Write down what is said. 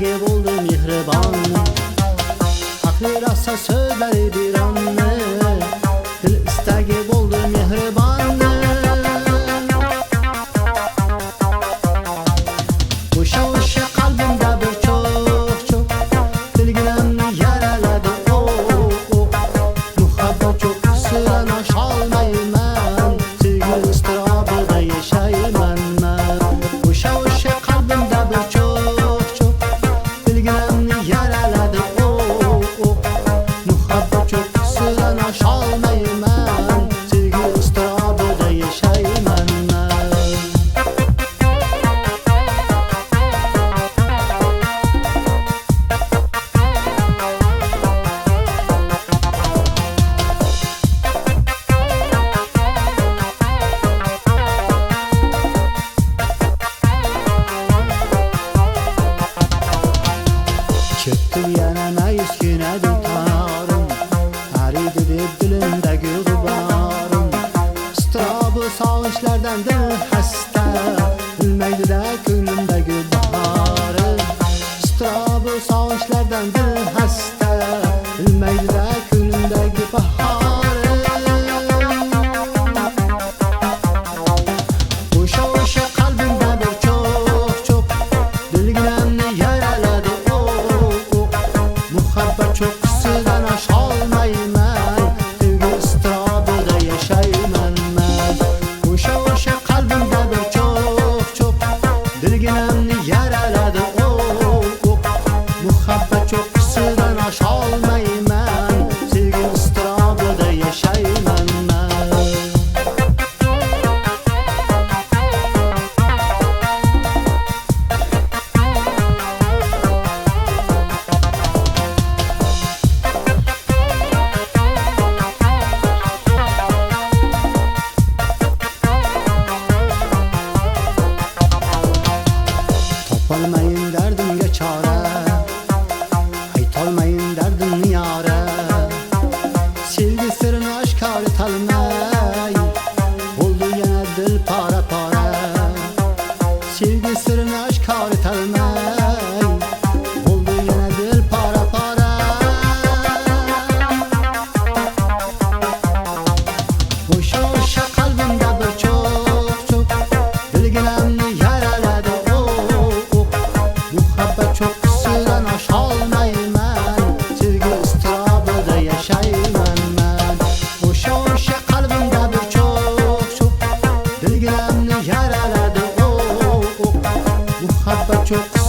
istagi bo'ldi mehribon. Aqli rosa so'zlari bironni, dil istagi bo'ldi mehribon. O'sha qalbimda bir cho'q, dilginamni yaraladi. Muhabbat cho'qqisidan osholmayman, sevgi iztirobida yashayman. O'sha qalbimda bir cho'q, dilginamni yaraladi. Muhabbat cho'qqisidan osholmayman, sevgi iztirobida yashayman. Ketdim yana mayusgina dutorim, ariydi deb dilimdagi g'uborim. Iztirobu sog'inchlardan dil xasta, bilmaydi-da ko'nglimdagi bahorim. Iztirobu sog'inchlardan dil xasta, bilmaydi-da ko'nglimdagi bahorim. O'sha qalbimda bir cho'q, dilginamni yaraladi. Muhabbat cho'qqisidan osholmayman, sevgi iztirobida yashayman. O'sha qalbimda bir cho'q, dilginamni yaraladi. Muhabbat cho'qqisidan osholmayman, sevgi iztirobida yashayman. Topolmayin dardimga chora, aytolmayin dardimni yora. Sevgi sirini oshkor etolmay, bo'ldi yana dil pora. Sevgi sirini oshkor etolmay, bo'ldi yana dil pora. O'sha qalbimda bir cho'q, dilginamni yaraladi. Muhabbat cho'qqisidan osholmayman, sevgi iztirobida yashayman. O'sha qalbimda bir cho'q, dilginamni yaraladi. Muhabbat cho'qqisidan